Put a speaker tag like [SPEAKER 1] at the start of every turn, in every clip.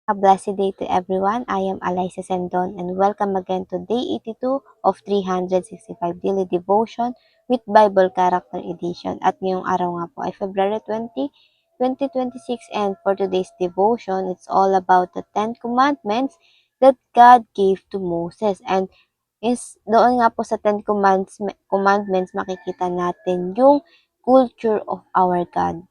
[SPEAKER 1] A blessed day to everyone. I am Alyssa Sendon and welcome again to day 82 of 365 Daily Devotion with Bible Character Edition. At ngayong araw nga po ay February 20, 2026, and for today's devotion, it's all about the 10 commandments that God gave to Moses. And doon nga po sa commandments makikita natin yung culture of our God.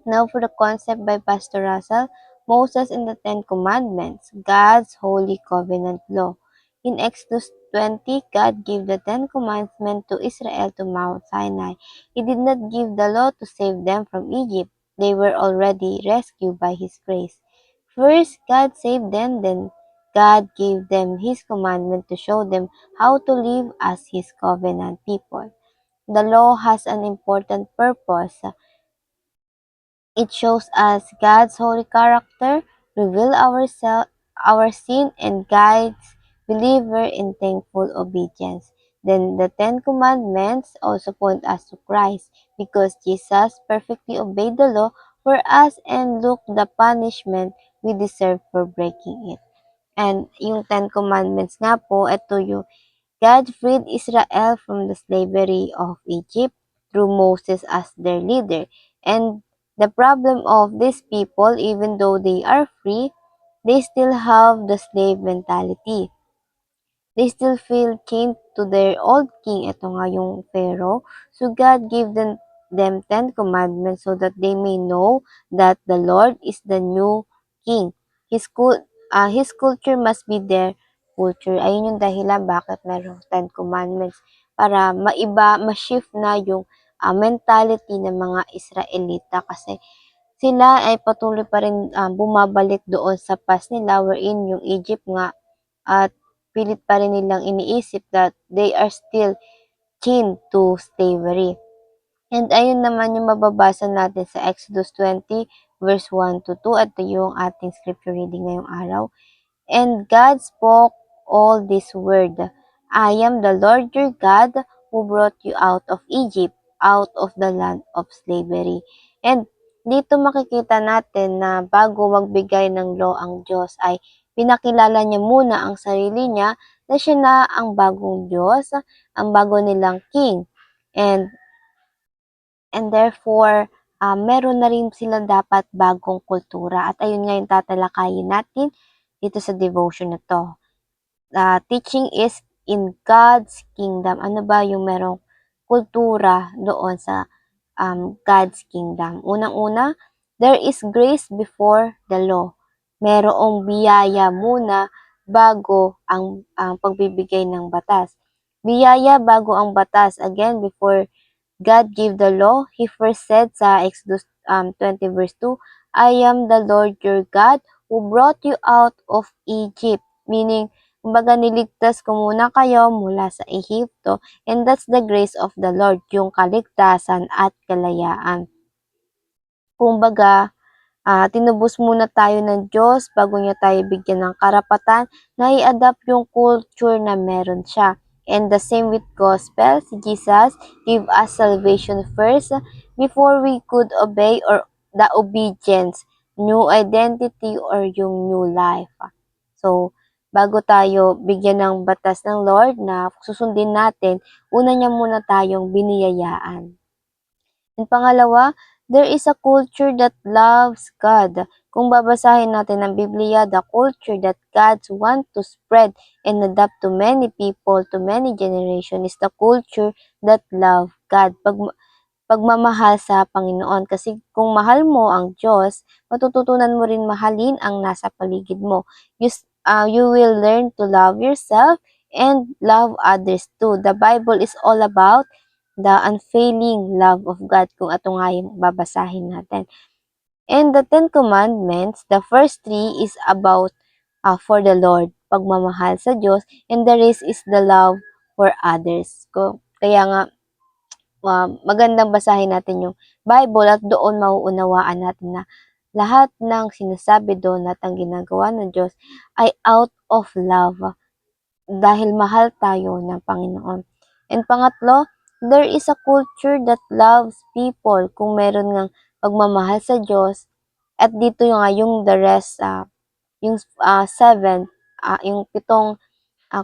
[SPEAKER 1] Now for the concept by Pastor Russell, Moses and the Ten Commandments, God's Holy Covenant Law. In Exodus 20, God gave the Ten Commandments to Israel to Mount Sinai. He did not give the law to save them from Egypt. They were already rescued by His grace. First, God saved them, then God gave them His commandment to show them how to live as His covenant people. The law has an important purpose. It shows us God's holy character, reveals our sin, and guides believer in thankful obedience. Then the Ten Commandments also point us to Christ because Jesus perfectly obeyed the law for us and took the punishment we deserve for breaking it. And yung Ten Commandments nga po, ito yung God freed Israel from the slavery of Egypt through Moses as their leader. And the problem of these people, even though they are free, they still have the slave mentality. They still feel chained to their old king. Ito nga yung Pharaoh. So God gave them 10 commandments so that they may know that the Lord is the new king. His culture must be their culture. Ayun yung dahilan bakit merong 10 commandments. Para ma-shift na yung mentality ng mga Israelita kasi sila ay patuloy pa rin bumabalik doon sa past nila wherein yung Egypt nga at pilit pa rin nilang iniisip that they are still chained to slavery. And ayun naman yung mababasa natin sa Exodus 20 verse 1 to 2 at yung ating scripture reading ngayong araw. And God spoke all this word. I am the Lord your God who brought you out of Egypt, out of the land of slavery. And dito makikita natin na bago magbigay ng law ang Diyos ay pinakilala niya muna ang sarili niya na siya na ang bagong Diyos, ang bago nilang King. And therefore, meron na rin sila dapat bagong kultura. At ayun nga yung tatalakayin natin dito sa devotion na to. Teaching is in God's kingdom. Ano ba yung merong kultura doon sa God's kingdom? Unang-una, there is grace before the law. Merong biyaya muna bago ang pagbibigay ng batas. Biyaya bago ang batas. Again, before God gave the law, He first said sa Exodus 20 verse 2, I am the Lord your God who brought you out of Egypt. Meaning, kumbaga niligtas ko muna kayo mula sa Ehipto, and that's the grace of the Lord, yung kaligtasan at kalayaan. Kumbaga, tinubos muna tayo ng Diyos bago niya tayo bigyan ng karapatan na i-adapt yung culture na meron siya. And the same with gospel, si Jesus gave us salvation first before we could obey or the obedience, new identity or yung new life. So, bago tayo bigyan ng batas ng Lord na susundin natin, una niya muna tayong biniyayaan. And pangalawa, there is a culture that loves God. Kung babasahin natin ang Biblia, the culture that God wants to spread and adapt to many people, to many generations, is the culture that love God. Pagmamahal sa Panginoon. Kasi kung mahal mo ang Diyos, matututunan mo rin mahalin ang nasa paligid mo. You will learn to love yourself and love others too. The Bible is all about the unfailing love of God, kung ito nga yung babasahin natin. And the Ten Commandments, the first three is about for the Lord, pagmamahal sa Diyos, and the rest is the love for others. Kaya nga, magandang basahin natin yung Bible at doon mauunawaan natin na lahat ng sinasabi doon at ang ginagawa ng Diyos ay out of love dahil mahal tayo ng Panginoon. And pangatlo, there is a culture that loves people. Kung meron ng pagmamahal sa Diyos, at dito yung the rest, yung yung 7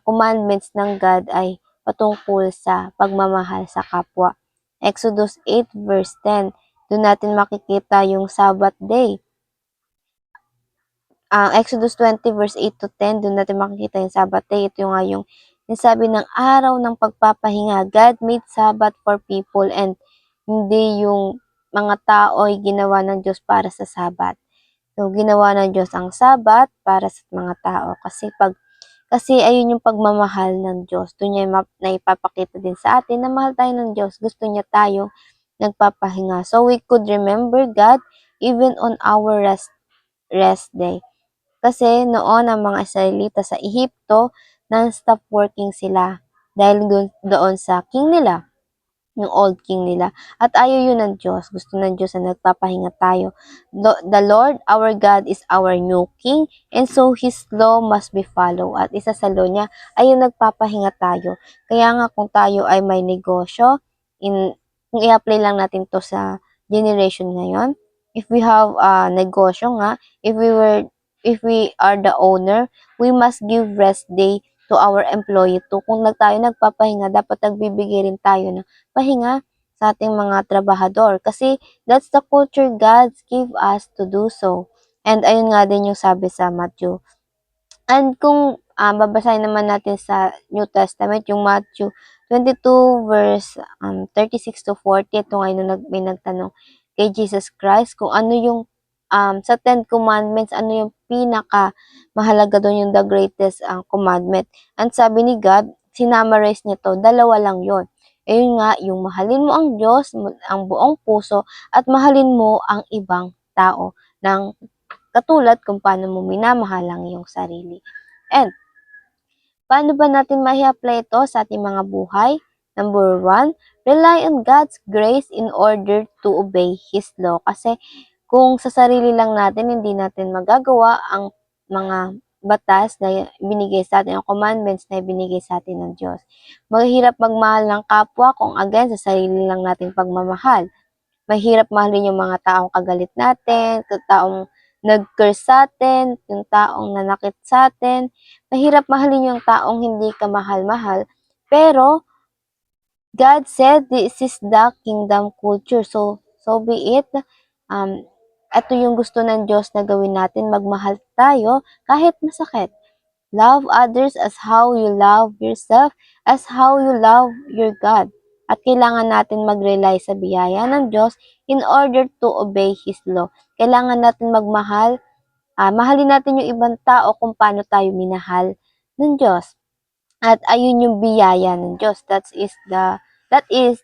[SPEAKER 1] commandments ng God ay patungkol sa pagmamahal sa kapwa. Exodus 8 verse 10, doon natin makikita yung Sabbath day. Exodus 20 verse 8 to 10, doon natin makikita yung Sabbath day. Ito yung nga yung sabi ng araw ng pagpapahinga. God made Sabbath for people and hindi yung mga tao ay ginawa ng Diyos para sa Sabbath. So, ginawa ng Diyos ang Sabbath para sa mga tao. Kasi ayun yung pagmamahal ng Diyos. Doon niya naipapakita din sa atin na mahal tayo ng Diyos. Gusto niya tayo nagpapahinga. So, we could remember God even on our rest day. Kasi noon ang mga Israelita sa Ehipto, non-stop working sila dahil doon sa king nila, yung old king nila. At ayaw yun ng Diyos. Gusto ng Diyos na nagpapahinga tayo. The Lord, our God, is our new king, and so His law must be followed. At isa sa law niya ay yung nagpapahinga tayo. Kaya nga kung tayo ay may negosyo, kung i-apply lang natin to sa generation ngayon, if we have a negosyo nga, if we are the owner, we must give rest day to our employee too. Kung tayo nagpapahinga, dapat nagbibigay rin tayo ng pahinga sa ating mga trabahador. Kasi that's the culture God gave us to do so. And ayun nga din yung sabi sa Matthew. And kung babasahin naman natin sa New Testament, yung Matthew 22 verse 36 to 40, ito nga yung may nagtanong kay Jesus Christ kung ano yung sa 10 commandments, ano yung pinaka mahalaga doon, yung the greatest commandment. And sabi ni God, sinamarize niya to, dalawa lang yon. Ayun nga, yung mahalin mo ang Diyos, ang buong puso, at mahalin mo ang ibang tao ng katulad kung paano mo minamahal ang iyong sarili. And, paano ba natin apply ito sa ating mga buhay? Number 1, rely on God's grace in order to obey His law. Kasi kung sa sarili lang natin, hindi natin magagawa ang mga batas na binigay sa atin, ang commandments na binigay sa atin ng Diyos. Mahirap magmahal ng kapwa kung again sa sarili lang nating pagmamahal. Mahirap mahalin yung mga taong kagalit natin, yung taong nag-curse sa atin, yung taong nanakit sa atin. Mahirap mahalin yung taong hindi ka mahal-mahal. Pero, God said this is the kingdom culture. So be it. Ito yung gusto ng Diyos na gawin natin. Magmahal tayo kahit masakit. Love others as how you love yourself, as how you love your God. At kailangan natin mag-rely sa biyaya ng Diyos in order to obey His law. Kailangan natin magmahal, mahalin natin yung ibang tao kung paano tayo minahal ng Diyos. At ayun yung biyaya ng Diyos. That is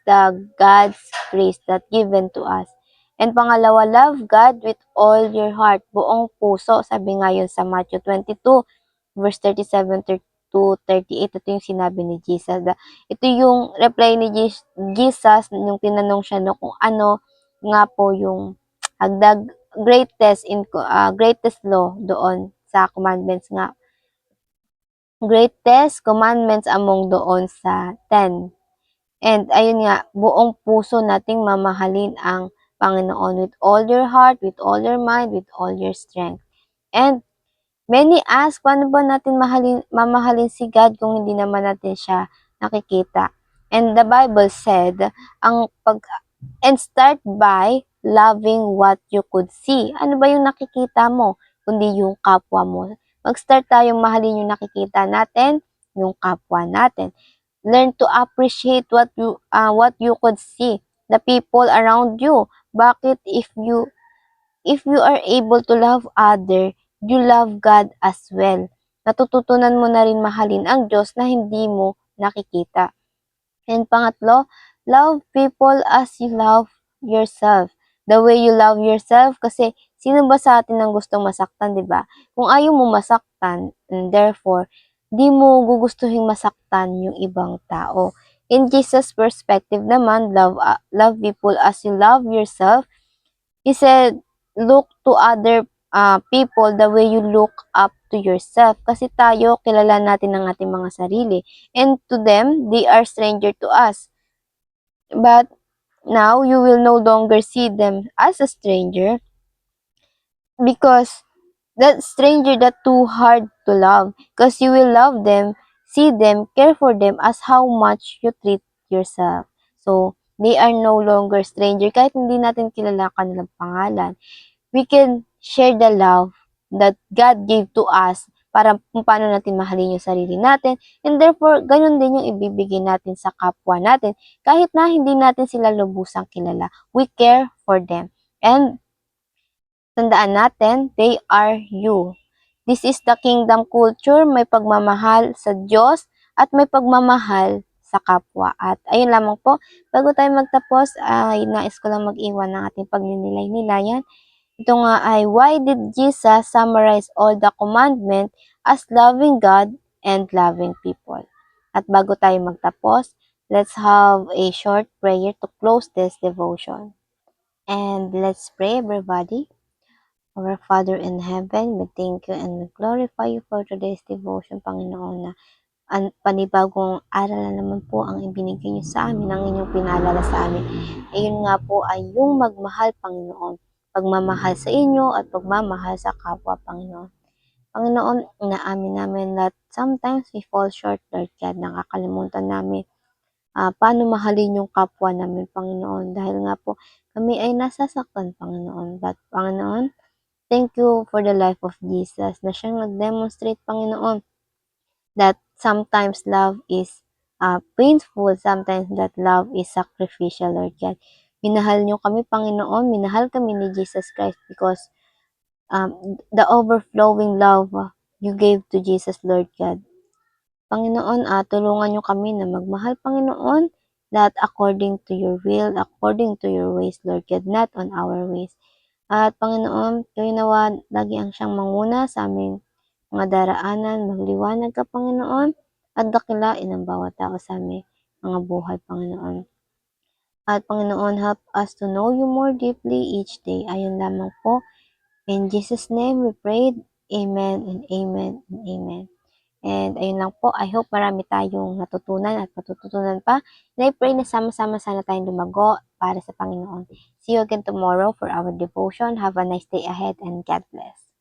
[SPEAKER 1] the God's grace that given to us. And pangalawa, love God with all your heart, buong puso. Sabi nga yun sa Matthew 22, verse 37 to 38. Ito yung sinabi ni Jesus. Ito yung reply ni Jesus nung tinanong siya no, kung ano nga po yung hagdag greatest law doon sa commandments nga. Greatest commandments among doon sa 10. And ayun nga, buong puso nating mamahalin ang Panginoon with all your heart, with all your mind, with all your strength. And many ask, paano ba natin mamahalin si God kung hindi naman natin siya nakikita? And the Bible said, and start by loving what you could see. Ano ba yung nakikita mo, kundi yung kapwa mo? Mag-start tayong mahalin yung nakikita natin, yung kapwa natin. Learn to appreciate what you could see, the people around you. Bakit if you are able to love other, you love God as well. Natututunan mo na rin mahalin ang Diyos na hindi mo nakikita. And pangatlo, love people as you love yourself. The way you love yourself, kasi sino ba sa atin ang gustong masaktan, di ba? Kung ayaw mo masaktan, and therefore, di mo gugustuhin masaktan yung ibang tao. In Jesus' perspective naman, love people as you love yourself. He said, look to other people the way you look up to yourself. Kasi tayo, kilala natin ang ating mga sarili. And to them, they are stranger to us. But now, you will no longer see them as a stranger because that stranger that too hard to love, because you will love them, see them, care for them as how much you treat yourself. So, they are no longer stranger kahit hindi natin kilala ang kanilang pangalan. We can share the love that God gave to us para kung paano natin mahalin yung sarili natin. And therefore, ganun din yung ibibigay natin sa kapwa natin kahit na hindi natin sila lubusang kilala. We care for them. And tandaan natin, they are you. This is the kingdom culture, may pagmamahal sa Diyos at may pagmamahal sa kapwa. At ayun lamang po, bago tayo magtapos, ay nais ko lang mag-iwan ng ating pagninilay-nilayan. Ito nga ay, why did Jesus summarize all the commandment as loving God and loving people? At bago tayo magtapos, let's have a short prayer to close this devotion. And let's pray, everybody. Our Father in heaven, we thank you and we glorify you for today's devotion, Panginoon, na panibagong aral na naman po ang ibinigay niyo sa amin, ang inyong pinaalala sa amin. Ayun nga po ay yung magmahal, Panginoon. Pagmamahal sa inyo at pagmamahal sa kapwa, Panginoon. Panginoon, inaamin namin that sometimes we fall short, Lord God. Nakakalimutan namin paano mahalin yung kapwa namin, Panginoon. Dahil nga po, kami ay nasasaktan, Panginoon. But, Panginoon, thank you for the life of Jesus na siyang nag-demonstrate, Panginoon, that sometimes love is painful, sometimes that love is sacrificial, Lord God. Minahal niyo kami, Panginoon, minahal kami ni Jesus Christ because the overflowing love you gave to Jesus, Lord God. Panginoon, tulungan niyo kami na magmahal, Panginoon, that according to your will, according to your ways, Lord God, not on our ways. At Panginoon, kayo nawa lagi ang siyang manguna sa aming mga daraanan, magliwanag ka, Panginoon, at dakilain ang bawat tao sa aming mga buhay, Panginoon. At Panginoon, help us to know you more deeply each day. Ayon lamang po. In Jesus' name we prayed. Amen and amen and amen. And ayun lang po, I hope marami tayong natutunan at matututunan pa. And I pray na sama-sama sana tayong lumago para sa Panginoon. See you again tomorrow for our devotion. Have a nice day ahead and God bless.